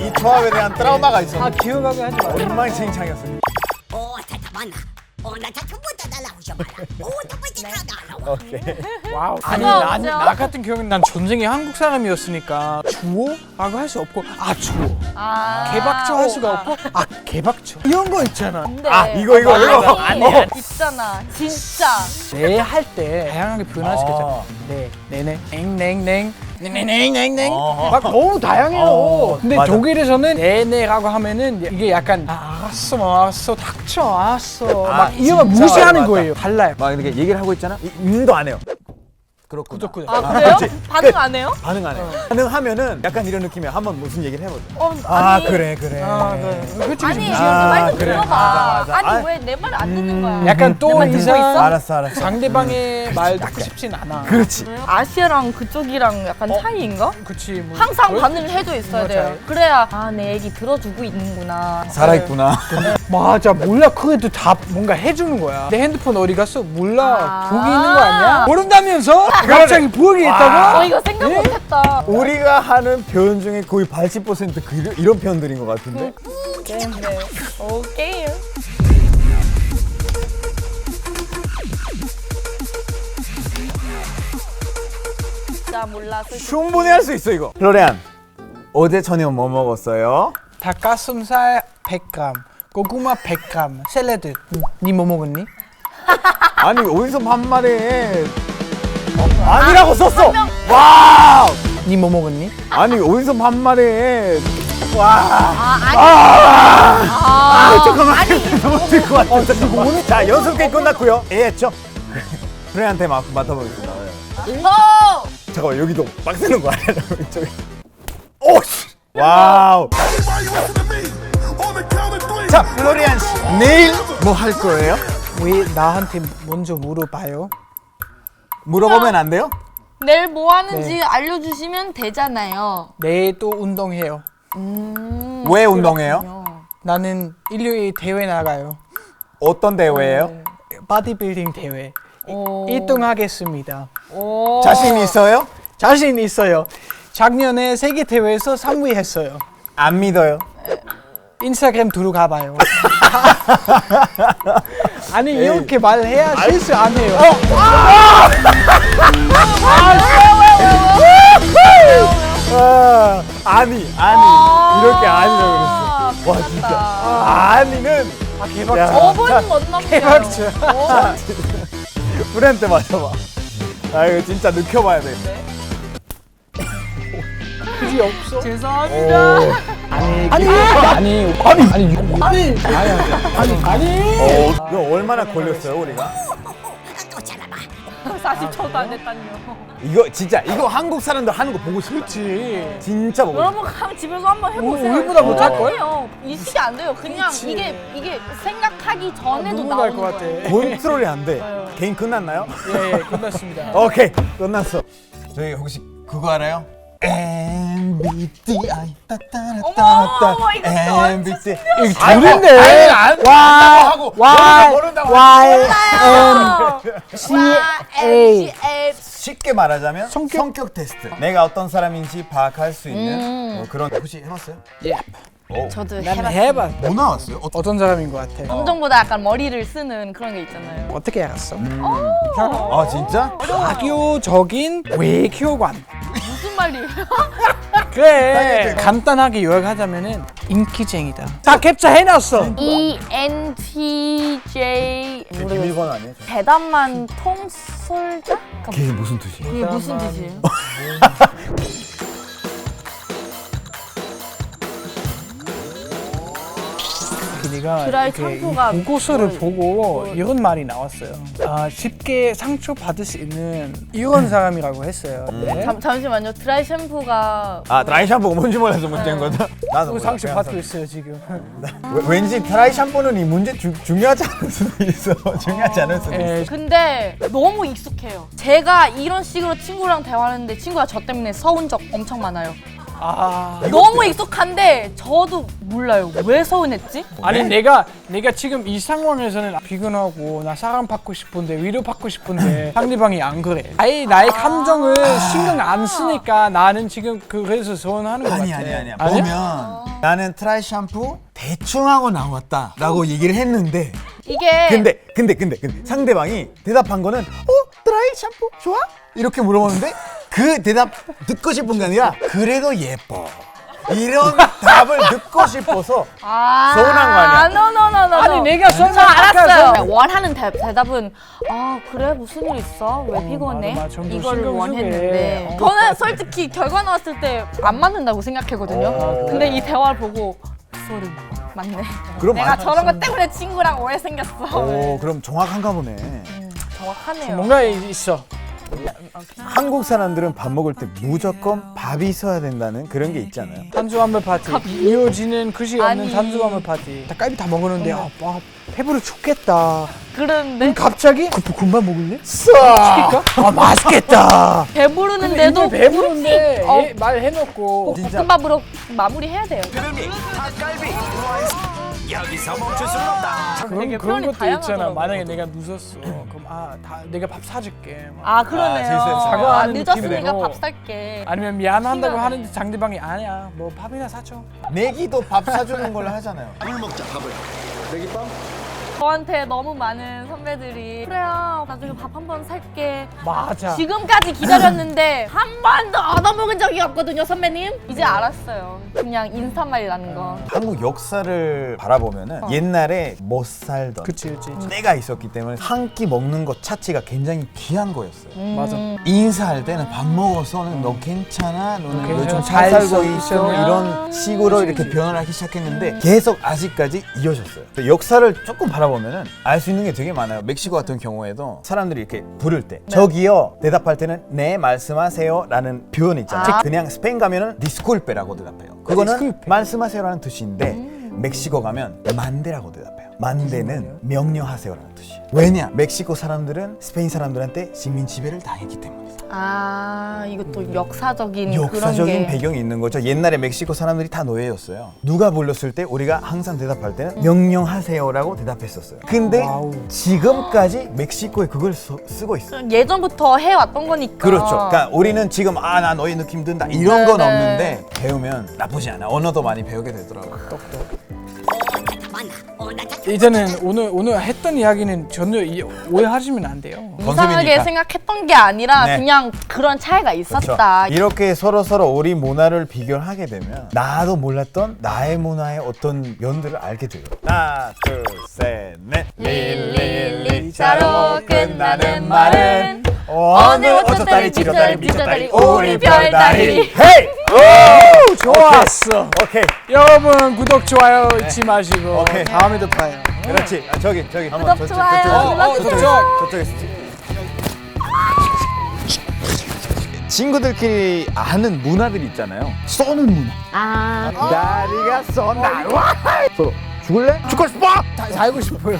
이 조합에 대한 트라우마가 있어. 아 기억하게 하지 마. 엉망진창이었어. 오케이. 와우. 아니 그거 나는 없죠? 나 같은 경우는 난 전생에 한국 사람이었으니까 주어라고 할 수 없고 주어. 개박초 할 수가 없고 개박초 이런 거 있잖아. 근데 이거. 아니 있잖아 진짜. 네 할 때 다양하게 표현할 수 있잖아. 네, 네네, 넹넹넹, 네네넹넹 막 너무 다양해요. 근데 맞아. 독일에서는 네네라고 하면은 이게 약간 알았어, 닥쳐, 알았어 막 이런 거 진짜 무시하는 맞아. 거예요. 달라요. 막 이렇게 얘기를 하고 있잖아. 인도 안 해요. 그렇구나. 그죠. 아 그래요? 그치. 반응 안 해요? 반응 안 해. 반응하면은 약간 이런 느낌이야. 한번 무슨 얘기를 해보자. 아니, 그래. 그치, 아니 그치. 말 좀 그래. 들어봐. 맞아. 아니 왜 내 말 안 듣는 거야? 약간 또 말 듣고 이상 있어? 알았어. 상대방의 말 듣고 싶진 않아. 그렇지. 아시아랑 그쪽이랑 약간 차이인가? 그치. 뭐 항상 그럴- 반응을 해줘 있어야 돼요. 맞아요. 그래야 내 얘기 들어주고 있는구나. 살아있구나. 맞아, 몰라. 그래도 다 뭔가 해주는 거야. 내 핸드폰 어디 갔어? 몰라. 부엌에 있는 거 아니야? 모른다면서? 갑자기 부엌에 있다고? 이거 생각 예? 못했다. 우리가 하는 표현 중에 거의 80% 이런 표현들인 것 같은데. 게임네. 오 게임. 진짜 몰라서. 충분히 할 수 있어 이거. 플로리안, 어제 저녁 뭐 먹었어요? 닭가슴살 100g, 고구마 100g, 샐러드. 니 뭐 먹었니? 아니 어디서 반말해? 아니라고 썼어. 와우. 니 뭐 먹었니? 아니 어디서 반말해? 잠깐만. 너무 들것 같아. 잠깐만. 자 연습 게임 끝났고요. 이해했죠? 플로리안한테 맡아보겠습니다. 잠깐만 여기도 막 쓰는 거 아니야? 이쪽에. 오 씨. 와우. 자 플로리안 씨 내일 뭐 할 거예요? 왜 나한테 먼저 물어봐요? 물어보면 안 돼요? 내일 뭐 하는지 네. 알려주시면 되잖아요. 내일 또 운동해요. 왜 운동해요? 나는 일요일 대회 나가요. 어떤 대회예요? 바디빌딩 대회. 오. 1등 하겠습니다. 오. 자신 있어요? 자신 있어요. 작년에 세계 대회에서 3위 했어요. 안 믿어요. 인스타그램 들어가 봐요. 아니 이렇게 말해야 실수 안 해요. 아니 이렇게 아니라고 그랬어. 와 진짜 아니는 개박쳐. 야. 5분 못 넘겨요. 개박쳐. 브랜드 맞아봐. 아 이거 진짜 느껴봐야 돼. 그지 없어. 죄송합니다. 아니. 이거 얼마나 걸렸어요 우리가? 40초도 안 됐다니요. 이거 진짜 이거 한국 사람들 하는 거 보고 싶지. 진짜 보고 싶어. 여러분 가면 집에서 한번 해보세요. 우리보다 못할걸? 해요. 인식이 안 돼요. 그냥 그치. 이게 생각하기 전에도 눈물 날 나오는 것 같아. 거예요. 컨트롤이 안 돼. 게임 끝났나요? 예, 끝났습니다. 오케이 끝났어. 저희 혹시 그거 알아요? MBTI 따따라따따 어머, 이거 진짜 완전 MBTI 이거 둘인데. 쉽게 말하자면 성격? 성격 테스트. 내가 어떤 사람인지 파악할 수 있는 그런. 혹시 해봤어요? 예. 저도 난 해봤어요. 해봐. 뭐 나왔어요? 어떤 사람인 것 같아? 감정보다 약간 머리를 쓰는 그런 게 있잖아요. 어떻게 알았어? 아 진짜? 학교적인 외교관. 무슨 말이에요? 그래. 간단하게 요약하자면은 인기쟁이다. 다 캡처 해놨어. ENTJ 비밀번호 아니에요? 대담한 통솔자? 그게 무슨 뜻이에요? 그게 무슨 뜻이에요? PD가 드라이 샴푸가 보고서를 보고 이런 말이 나왔어요. 쉽게 상처 받을 수 있는 이런 사람이라고 했어요. 네. 잠시만요. 드라이 샴푸가 아 드라이 샴푸가 뭔지 몰라서 문제인 거다. 나도 또 몰라. 상처 그냥 받고 있어요 지금. 왠지 드라이 샴푸는 이 문제 중요하지 않을 수도 있어. 중요하지 않을 수도 있어. 예, 근데 너무 익숙해요. 제가 이런 식으로 친구랑 대화하는데 친구가 저 때문에 서운 적 엄청 많아요. 너무 익숙한데 저도 몰라요. 왜 서운했지? 아니 내가 지금 이 상황에서는 비근하고 나 사랑받고 싶은데 위로받고 싶은데 상대방이 안 그래. 아예 나의 감정을 신경 안 쓰니까 나는 지금 그래서 서운하는 것 같아. 아니야. 보면 나는 트라이 샴푸 대충 하고 나왔다라고 얘기를 했는데 이게 근데 상대방이 대답한 거는 트라이 샴푸 좋아? 이렇게 물어보는데 그 대답 듣고 싶은 게 아니라 그래도 예뻐. 이런 답을 듣고 싶어서 서운한 거 아니야? 노노노노. 아니 내가 저 알았어요. 원하는 대답은 그래 무슨 일 있어? 왜 피곤해? 맞아. 좀 더 이걸 신경 원했는데 쓰게. 저는 솔직히 결과 나왔을 때 안 맞는다고 생각했거든요. 근데 이 대화를 보고 소름 맞네. 그럼 내가 저런 것 때문에 친구랑 오해 생겼어. 그럼 정확한가 보네. 정확하네요. 뭔가 있어. 한국 사람들은 밥 먹을 때 무조건 밥이 있어야 된다는 그런 게 있잖아요. 탄수화물 파티. 이어지는 그시 없는 아니. 탄수화물 파티. 닭갈비 다 먹었는데 배부르 죽겠다. 그런데 갑자기 군만 먹을래? 시킬까? 맛있겠다. 배부르는데도 배부른데 말해놓고 볶음밥으로 마무리해야 돼요. 되게 그런 표현이 것도 있잖아. 다양하더라고요. 만약에 내가 늦었어. 그럼 내가 밥 사줄게. 그러네요. 실수했어요. 사과하는 늦었으니까 느낌으로. 밥 살게. 아니면 미안한다고 신기하네. 하는데 상대방이 아니야. 뭐 밥이나 사줘. 내기도 밥 사주는 걸로 하잖아요. 저한테 너무 많은 선배들이 그래요 나중에 밥 한 번 살게 맞아. 지금까지 기다렸는데 한 번도 얻어먹은 적이 없거든요 선배님. 이제 알았어요. 그냥 인사말이라는 거. 한국 역사를 바라보면은 옛날에 못 살던 그치. 때가 있었기 때문에 한 끼 먹는 것 자체가 굉장히 귀한 거였어요. 맞아. 인사할 때는 밥 먹어서는 너 괜찮아? 너는 괜찮아. 요즘 잘 잘 살고 있어. 있어? 이런 식으로 이렇게 변을 하기 시작했는데 계속 아직까지 이어졌어요. 역사를 조금 바라보면은 알 수 있는 게 되게 많아요. 멕시코 같은 경우에도 사람들이 이렇게 부를 때 저기요 대답할 때는 네 말씀하세요 라는 표현이 있잖아요. 그냥 스페인 가면은 디스쿨페라고 대답해요. 그거는 디스쿨페. 말씀하세요라는 뜻인데 멕시코 가면 만데라고 대답해요. 만데는 명령하세요라는 뜻이에요. 왜냐? 멕시코 사람들은 스페인 사람들한테 식민 지배를 당했기 때문에. 이것도 역사적인 역사적인 그런 게 배경이 있는 거죠. 옛날에 멕시코 사람들이 다 노예였어요. 누가 불렀을 때 우리가 항상 대답할 때는 명령하세요라고 대답했었어요. 근데 와우. 지금까지 멕시코에 그걸 쓰고 있어요. 예전부터 해왔던 거니까. 그렇죠. 그러니까 우리는 지금 나 너희 느낌 든다 이런 건 네네. 없는데 배우면 나쁘지 않아. 언어도 많이 배우게 되더라고요. 이제는 오늘 했던 이야기는 전혀 오해하시면 안 돼요. 이상하게 건셉이니까. 생각했던 게 아니라 네. 그냥 그런 차이가 그렇죠. 있었다. 이렇게 서로 우리 문화를 비교하게 되면 나도 몰랐던 나의 문화의 어떤 면들을 알게 돼요. 하나, 둘, 셋, 넷. 릴릴리자로 끝나는 말은 오늘 어쩌다리 지러다리 미쳐다리 우리 별다리. 별다리. 헤이! 오! 좋았어. 오케이. 여러분 구독 좋아요 잊지 마시고 오케이. 다음에도 봐요. 그렇지. 저기 한번 구독, 좋아요 저쪽에 친구들끼리 아는 문화들 있잖아요. 쏘는 문화. 다리가 쏜다. 와! 서로 죽을래? 죽고 싶어? 살고 싶어요.